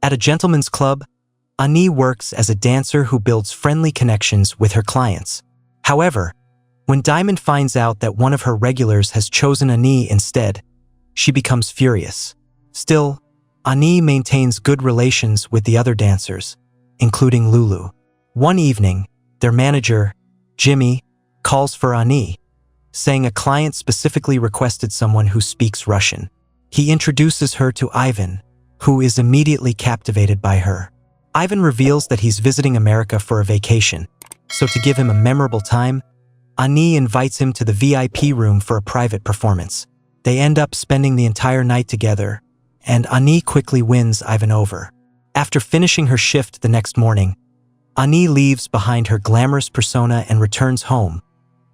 At a gentleman's club, Ani works as a dancer who builds friendly connections with her clients. However, when Diamond finds out that one of her regulars has chosen Ani instead, she becomes furious. Still, Ani maintains good relations with the other dancers, including Lulu. One evening, their manager, Jimmy, calls for Ani, saying a client specifically requested someone who speaks Russian. He introduces her to Ivan, who is immediately captivated by her. Ivan reveals that he's visiting America for a vacation, so to give him a memorable time, Ani invites him to the VIP room for a private performance. They end up spending the entire night together, and Ani quickly wins Ivan over. After finishing her shift the next morning, Ani leaves behind her glamorous persona and returns home,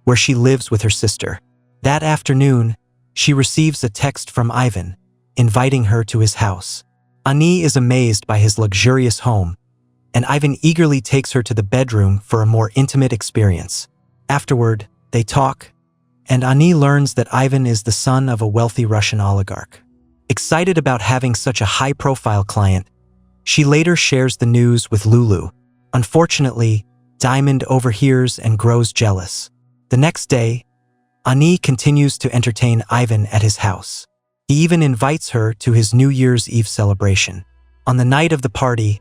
where she lives with her sister. That afternoon, she receives a text from Ivan, inviting her to his house. Ani is amazed by his luxurious home, and Ivan eagerly takes her to the bedroom for a more intimate experience. Afterward, they talk, and Ani learns that Ivan is the son of a wealthy Russian oligarch. Excited about having such a high-profile client, she later shares the news with Lulu. Unfortunately, Diamond overhears and grows jealous. The next day, Ani continues to entertain Ivan at his house. He even invites her to his New Year's Eve celebration. On the night of the party,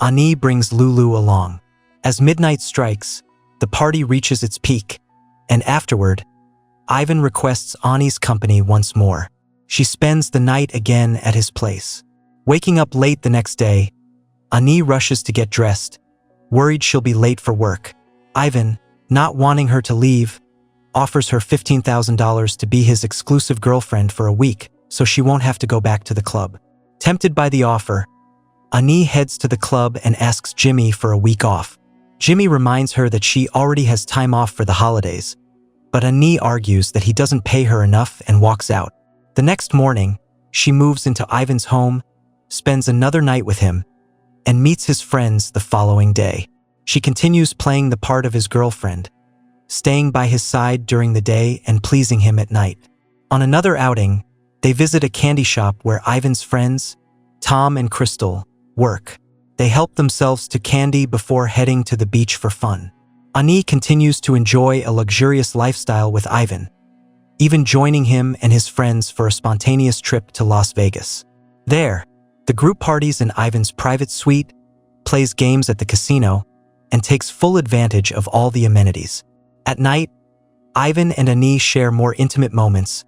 Ani brings Lulu along. As midnight strikes, the party reaches its peak, and afterward, Ivan requests Ani's company once more. She spends the night again at his place. Waking up late the next day, Ani rushes to get dressed, worried she'll be late for work. Ivan, not wanting her to leave, offers her $15,000 to be his exclusive girlfriend for a week so she won't have to go back to the club. Tempted by the offer, Ani heads to the club and asks Jimmy for a week off. Jimmy reminds her that she already has time off for the holidays, but Ani argues that he doesn't pay her enough and walks out. The next morning, she moves into Ivan's home, spends another night with him, and meets his friends the following day. She continues playing the part of his girlfriend, staying by his side during the day and pleasing him at night. On another outing, they visit a candy shop where Ivan's friends, Tom and Crystal, work. They help themselves to candy before heading to the beach for fun. Ani continues to enjoy a luxurious lifestyle with Ivan, even joining him and his friends for a spontaneous trip to Las Vegas. There, the group parties in Ivan's private suite, plays games at the casino, and takes full advantage of all the amenities. At night, Ivan and Ani share more intimate moments,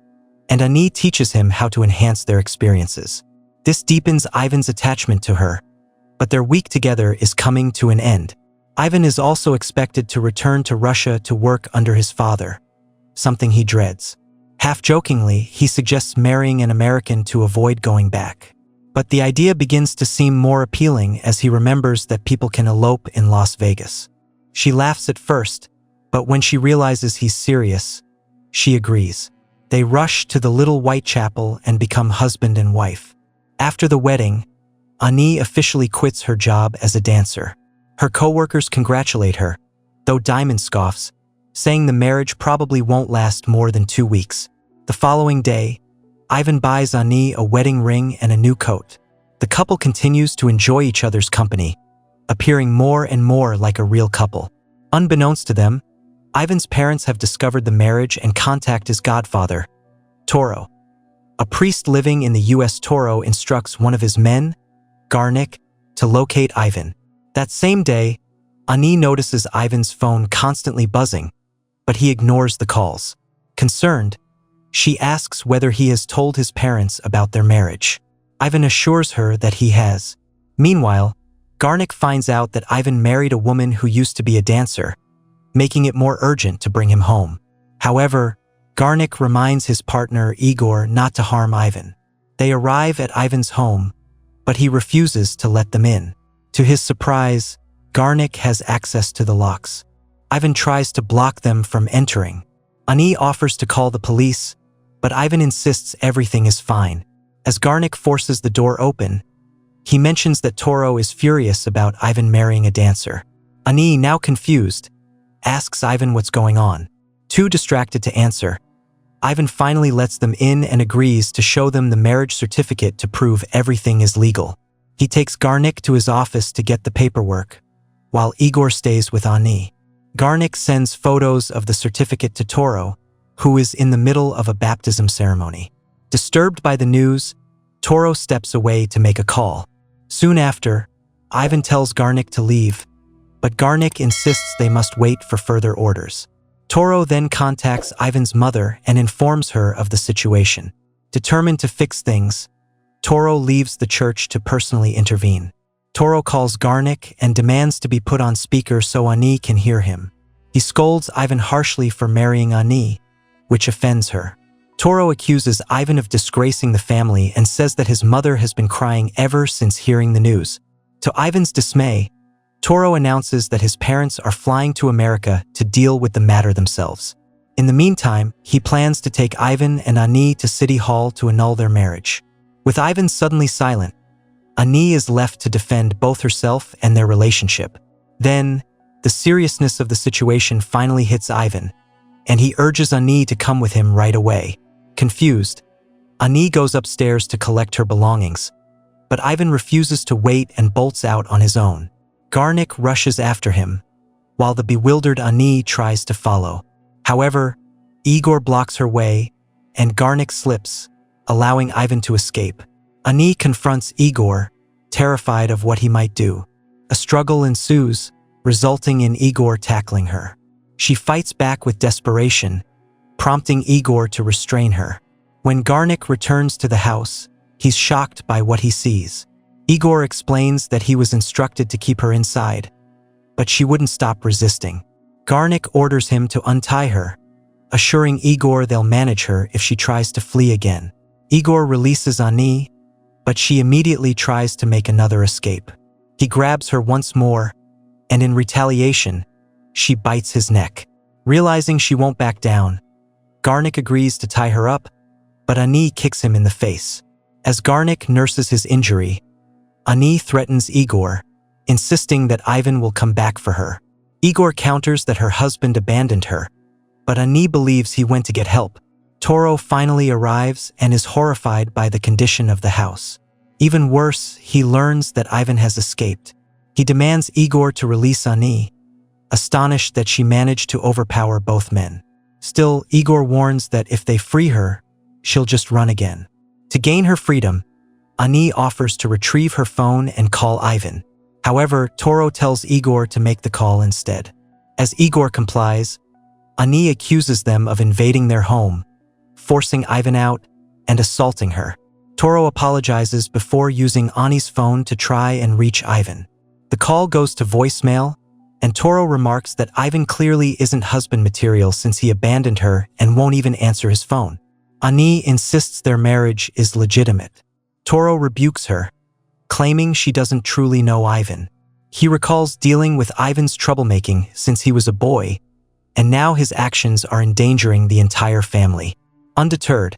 and Ani teaches him how to enhance their experiences. This deepens Ivan's attachment to her, but their week together is coming to an end. Ivan is also expected to return to Russia to work under his father, something he dreads. Half-jokingly, he suggests marrying an American to avoid going back. But the idea begins to seem more appealing as he remembers that people can elope in Las Vegas. She laughs at first, but when she realizes he's serious, she agrees. They rush to the little white chapel and become husband and wife. After the wedding, Ani officially quits her job as a dancer. Her co-workers congratulate her, though Diamond scoffs, saying the marriage probably won't last more than 2 weeks. The following day, Ivan buys Ani a wedding ring and a new coat. The couple continues to enjoy each other's company, appearing more and more like a real couple. Unbeknownst to them, Ivan's parents have discovered the marriage and contact his godfather, Toro. A priest living in the U.S. Toro instructs one of his men, Garnick, to locate Ivan. That same day, Ani notices Ivan's phone constantly buzzing, but he ignores the calls. Concerned, she asks whether he has told his parents about their marriage. Ivan assures her that he has. Meanwhile, Garnick finds out that Ivan married a woman who used to be a dancer, making it more urgent to bring him home. However, Garnick reminds his partner Igor not to harm Ivan. They arrive at Ivan's home, but he refuses to let them in. To his surprise, Garnick has access to the locks. Ivan tries to block them from entering. Ani offers to call the police, but Ivan insists everything is fine. As Garnick forces the door open, he mentions that Toro is furious about Ivan marrying a dancer. Ani, now confused, asks Ivan what's going on. Too distracted to answer, Ivan finally lets them in and agrees to show them the marriage certificate to prove everything is legal. He takes Garnik to his office to get the paperwork, while Igor stays with Ani. Garnik sends photos of the certificate to Toro, who is in the middle of a baptism ceremony. Disturbed by the news, Toro steps away to make a call. Soon after, Ivan tells Garnik to leave, but Garnik insists they must wait for further orders. Toro then contacts Ivan's mother and informs her of the situation. Determined to fix things, Toro leaves the church to personally intervene. Toro calls Garnik and demands to be put on speaker so Ani can hear him. He scolds Ivan harshly for marrying Ani, which offends her. Toro accuses Ivan of disgracing the family and says that his mother has been crying ever since hearing the news. To Ivan's dismay, Toro announces that his parents are flying to America to deal with the matter themselves. In the meantime, he plans to take Ivan and Ani to City Hall to annul their marriage. With Ivan suddenly silent, Ani is left to defend both herself and their relationship. Then, the seriousness of the situation finally hits Ivan, and he urges Ani to come with him right away. Confused, Ani goes upstairs to collect her belongings, but Ivan refuses to wait and bolts out on his own. Garnik rushes after him, while the bewildered Ani tries to follow. However, Igor blocks her way, and Garnik slips, allowing Ivan to escape. Ani confronts Igor, terrified of what he might do. A struggle ensues, resulting in Igor tackling her. She fights back with desperation, prompting Igor to restrain her. When Garnik returns to the house, he's shocked by what he sees. Igor explains that he was instructed to keep her inside, but she wouldn't stop resisting. Garnik orders him to untie her, assuring Igor they'll manage her if she tries to flee again. Igor releases Ani, but she immediately tries to make another escape. He grabs her once more, and in retaliation, she bites his neck. Realizing she won't back down, Garnik agrees to tie her up, but Ani kicks him in the face. As Garnik nurses his injury, Ani threatens Igor, insisting that Ivan will come back for her. Igor counters that her husband abandoned her, but Ani believes he went to get help. Toro finally arrives and is horrified by the condition of the house. Even worse, he learns that Ivan has escaped. He demands Igor to release Ani, astonished that she managed to overpower both men. Still, Igor warns that if they free her, she'll just run again. To gain her freedom, Ani offers to retrieve her phone and call Ivan. However, Toro tells Igor to make the call instead. As Igor complies, Ani accuses them of invading their home, forcing Ivan out and assaulting her. Toro apologizes before using Ani's phone to try and reach Ivan. The call goes to voicemail, and Toro remarks that Ivan clearly isn't husband material since he abandoned her and won't even answer his phone. Ani insists their marriage is legitimate. Toro rebukes her, claiming she doesn't truly know Ivan. He recalls dealing with Ivan's troublemaking since he was a boy, and now his actions are endangering the entire family. Undeterred,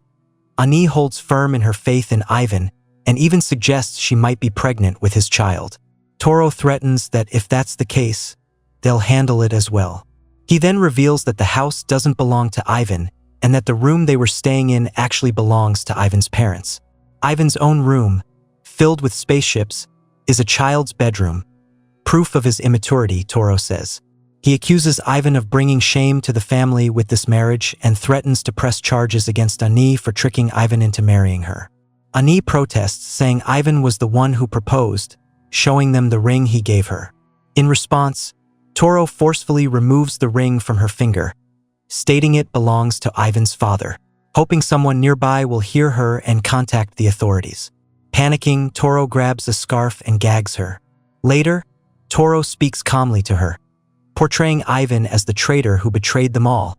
Ani holds firm in her faith in Ivan and even suggests she might be pregnant with his child. Toro threatens that if that's the case, they'll handle it as well. He then reveals that the house doesn't belong to Ivan and that the room they were staying in actually belongs to Ivan's parents. Ivan's own room, filled with spaceships, is a child's bedroom, proof of his immaturity, Toro says. He accuses Ivan of bringing shame to the family with this marriage and threatens to press charges against Ani for tricking Ivan into marrying her. Ani protests, saying Ivan was the one who proposed, showing them the ring he gave her. In response, Toro forcefully removes the ring from her finger, stating it belongs to Ivan's father, hoping someone nearby will hear her and contact the authorities. Panicking, Toro grabs a scarf and gags her. Later, Toro speaks calmly to her, portraying Ivan as the traitor who betrayed them all,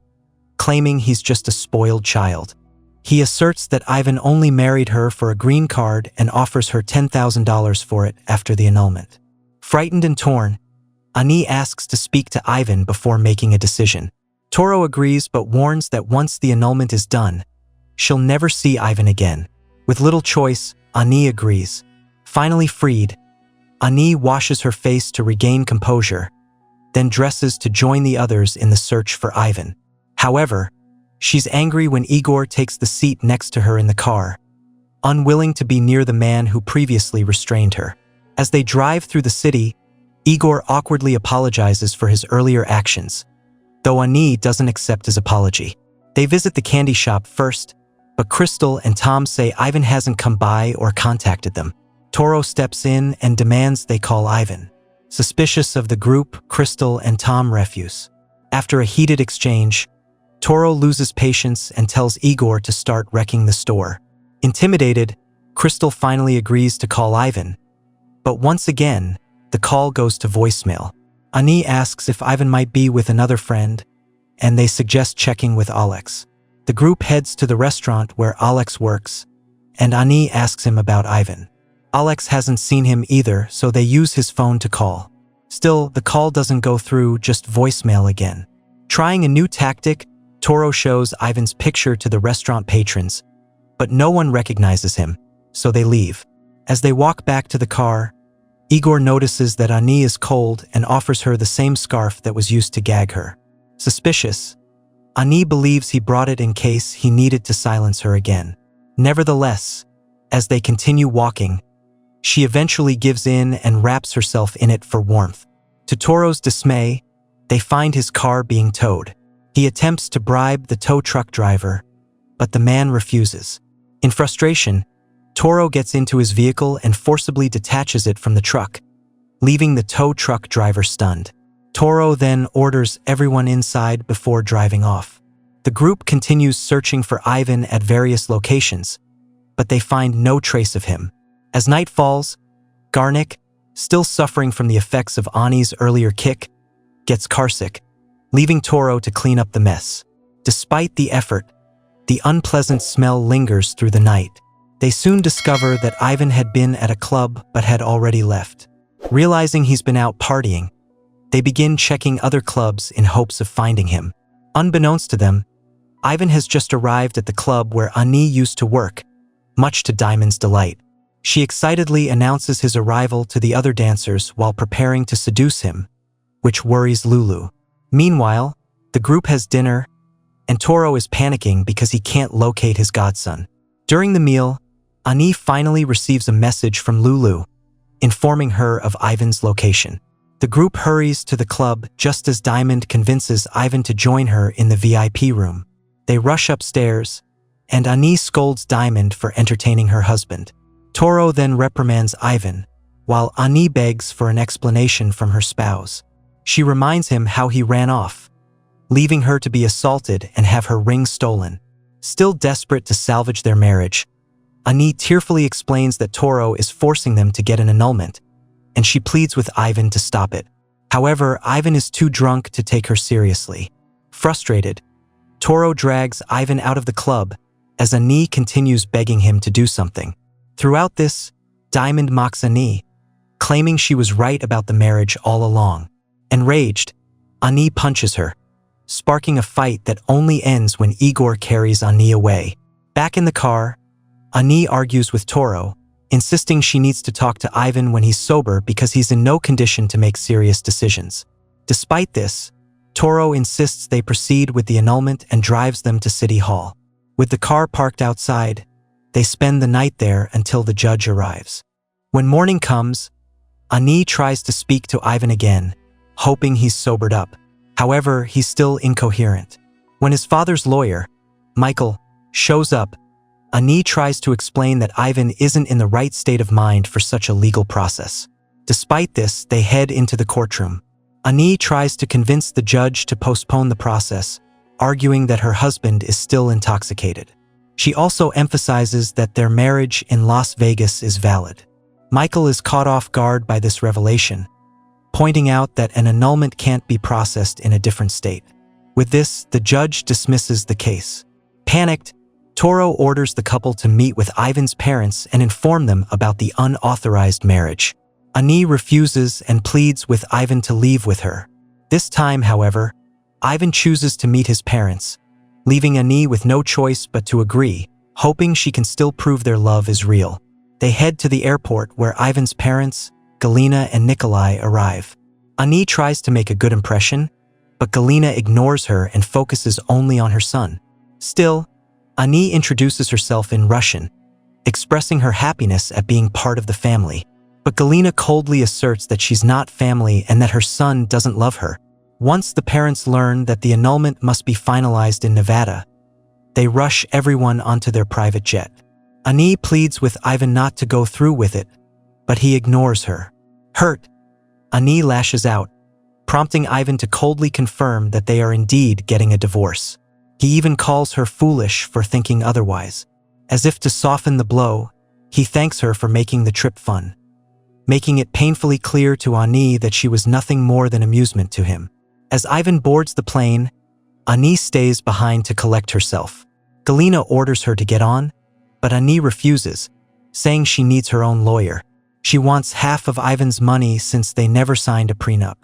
claiming he's just a spoiled child. He asserts that Ivan only married her for a green card and offers her $10,000 for it after the annulment. Frightened and torn, Ani asks to speak to Ivan before making a decision. Toro agrees but warns that once the annulment is done, she'll never see Ivan again. With little choice, Ani agrees. Finally freed, Ani washes her face to regain composure, then dresses to join the others in the search for Ivan. However, she's angry when Igor takes the seat next to her in the car, unwilling to be near the man who previously restrained her. As they drive through the city, Igor awkwardly apologizes for his earlier actions, though Ani doesn't accept his apology. They visit the candy shop first, but Crystal and Tom say Ivan hasn't come by or contacted them. Toro steps in and demands they call Ivan. Suspicious of the group, Crystal and Tom refuse. After a heated exchange, Toro loses patience and tells Igor to start wrecking the store. Intimidated, Crystal finally agrees to call Ivan, but once again, the call goes to voicemail. Ani asks if Ivan might be with another friend, and they suggest checking with Alex. The group heads to the restaurant where Alex works, and Ani asks him about Ivan. Alex hasn't seen him either, so they use his phone to call. Still, the call doesn't go through, just voicemail again. Trying a new tactic, Toro shows Ivan's picture to the restaurant patrons, but no one recognizes him, so they leave. As they walk back to the car, Igor notices that Ani is cold and offers her the same scarf that was used to gag her. Suspicious, Ani believes he brought it in case he needed to silence her again. Nevertheless, as they continue walking, she eventually gives in and wraps herself in it for warmth. To Toro's dismay, they find his car being towed. He attempts to bribe the tow truck driver, but the man refuses. In frustration, Toro gets into his vehicle and forcibly detaches it from the truck, leaving the tow truck driver stunned. Toro then orders everyone inside before driving off. The group continues searching for Ivan at various locations, but they find no trace of him. As night falls, Garnick, still suffering from the effects of Ani's earlier kick, gets carsick, leaving Toro to clean up the mess. Despite the effort, the unpleasant smell lingers through the night. They soon discover that Ivan had been at a club but had already left. Realizing he's been out partying, they begin checking other clubs in hopes of finding him. Unbeknownst to them, Ivan has just arrived at the club where Ani used to work, much to Diamond's delight. She excitedly announces his arrival to the other dancers while preparing to seduce him, which worries Lulu. Meanwhile, the group has dinner, and Toro is panicking because he can't locate his godson. During the meal, Ani finally receives a message from Lulu, informing her of Ivan's location. The group hurries to the club just as Diamond convinces Ivan to join her in the VIP room. They rush upstairs, and Ani scolds Diamond for entertaining her husband. Toro then reprimands Ivan, while Ani begs for an explanation from her spouse. She reminds him how he ran off, leaving her to be assaulted and have her ring stolen. Still desperate to salvage their marriage, Ani tearfully explains that Toro is forcing them to get an annulment, and she pleads with Ivan to stop it. However, Ivan is too drunk to take her seriously. Frustrated, Toro drags Ivan out of the club as Ani continues begging him to do something. Throughout this, Diamond mocks Ani, claiming she was right about the marriage all along. Enraged, Ani punches her, sparking a fight that only ends when Igor carries Ani away. Back in the car, Ani argues with Toro, insisting she needs to talk to Ivan when he's sober because he's in no condition to make serious decisions. Despite this, Toro insists they proceed with the annulment and drives them to City Hall. With the car parked outside, they spend the night there until the judge arrives. When morning comes, Ani tries to speak to Ivan again, hoping he's sobered up. However, he's still incoherent. When his father's lawyer, Michael, shows up, Ani tries to explain that Ivan isn't in the right state of mind for such a legal process. Despite this, they head into the courtroom. Ani tries to convince the judge to postpone the process, arguing that her husband is still intoxicated. She also emphasizes that their marriage in Las Vegas is valid. Michael is caught off guard by this revelation, pointing out that an annulment can't be processed in a different state. With this, the judge dismisses the case. Panicked, Toro orders the couple to meet with Ivan's parents and inform them about the unauthorized marriage. Ani refuses and pleads with Ivan to leave with her. This time, however, Ivan chooses to meet his parents, leaving Ani with no choice but to agree, hoping she can still prove their love is real. They head to the airport where Ivan's parents, Galina and Nikolai, arrive. Ani tries to make a good impression, but Galina ignores her and focuses only on her son. Still, Ani introduces herself in Russian, expressing her happiness at being part of the family. But Galina coldly asserts that she's not family and that her son doesn't love her. Once the parents learn that the annulment must be finalized in Nevada, they rush everyone onto their private jet. Ani pleads with Ivan not to go through with it, but he ignores her. Hurt, Ani lashes out, prompting Ivan to coldly confirm that they are indeed getting a divorce. He even calls her foolish for thinking otherwise. As if to soften the blow, he thanks her for making the trip fun, making it painfully clear to Ani that she was nothing more than amusement to him. As Ivan boards the plane, Ani stays behind to collect herself. Galina orders her to get on, but Ani refuses, saying she needs her own lawyer. She wants half of Ivan's money since they never signed a prenup.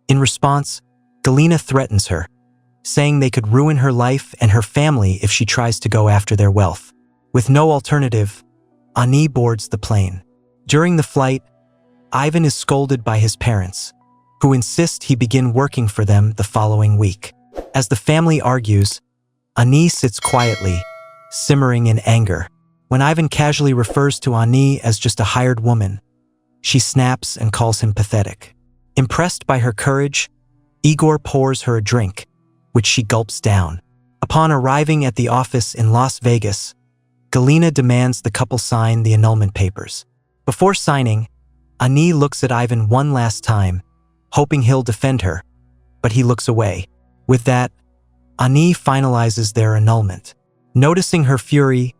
In response, Galina threatens her, saying they could ruin her life and her family if she tries to go after their wealth. With no alternative, Ani boards the plane. During the flight, Ivan is scolded by his parents, who insist he begin working for them the following week. As the family argues, Ani sits quietly, simmering in anger. When Ivan casually refers to Ani as just a hired woman, she snaps and calls him pathetic. Impressed by her courage, Igor pours her a drink, which she gulps down. Upon arriving at the office in Las Vegas, Galina demands the couple sign the annulment papers. Before signing, Ani looks at Ivan one last time, hoping he'll defend her, but he looks away. With that, Ani finalizes their annulment. Noticing her fury,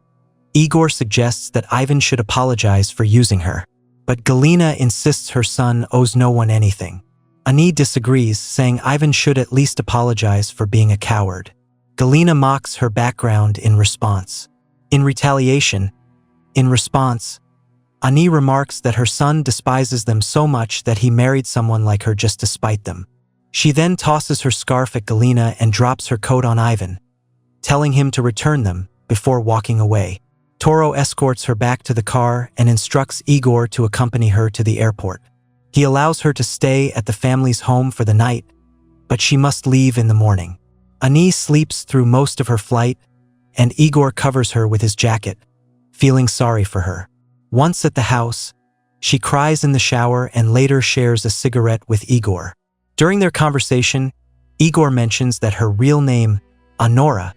Igor suggests that Ivan should apologize for using her, but Galina insists her son owes no one anything. Ani disagrees, saying Ivan should at least apologize for being a coward. Galina mocks her background in response. In response, Ani remarks that her son despises them so much that he married someone like her just to spite them. She then tosses her scarf at Galina and drops her coat on Ivan, telling him to return them before walking away. Toro escorts her back to the car and instructs Igor to accompany her to the airport. He allows her to stay at the family's home for the night, but she must leave in the morning. Ani sleeps through most of her flight, and Igor covers her with his jacket, feeling sorry for her. Once at the house, she cries in the shower and later shares a cigarette with Igor. During their conversation, Igor mentions that her real name, Honora,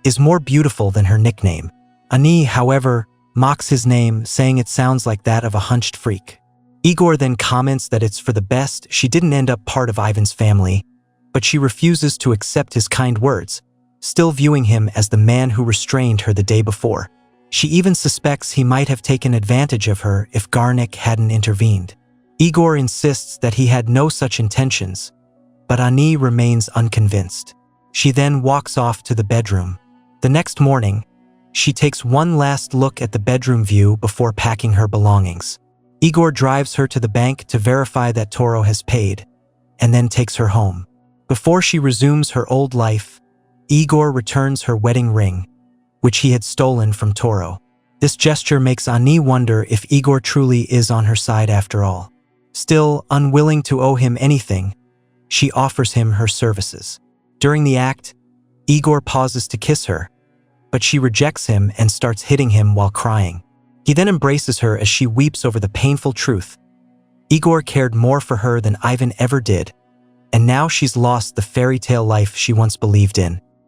is more beautiful than her nickname. Ani, however, mocks his name, saying it sounds like that of a hunched freak. Igor then comments that it's for the best she didn't end up part of Ivan's family, but she refuses to accept his kind words, still viewing him as the man who restrained her the day before. She even suspects he might have taken advantage of her if Garnick hadn't intervened. Igor insists that he had no such intentions, but Ani remains unconvinced. She then walks off to the bedroom. The next morning, she takes one last look at the bedroom view before packing her belongings. Igor drives her to the bank to verify that Toro has paid, and then takes her home. Before she resumes her old life, Igor returns her wedding ring, which he had stolen from Toro. This gesture makes Ani wonder if Igor truly is on her side after all. Still unwilling to owe him anything, she offers him her services. During the act, Igor pauses to kiss her, but she rejects him and starts hitting him while crying. He then embraces her as she weeps over the painful truth. Igor cared more for her than Ivan ever did, and now she's lost the fairy tale life she once believed in.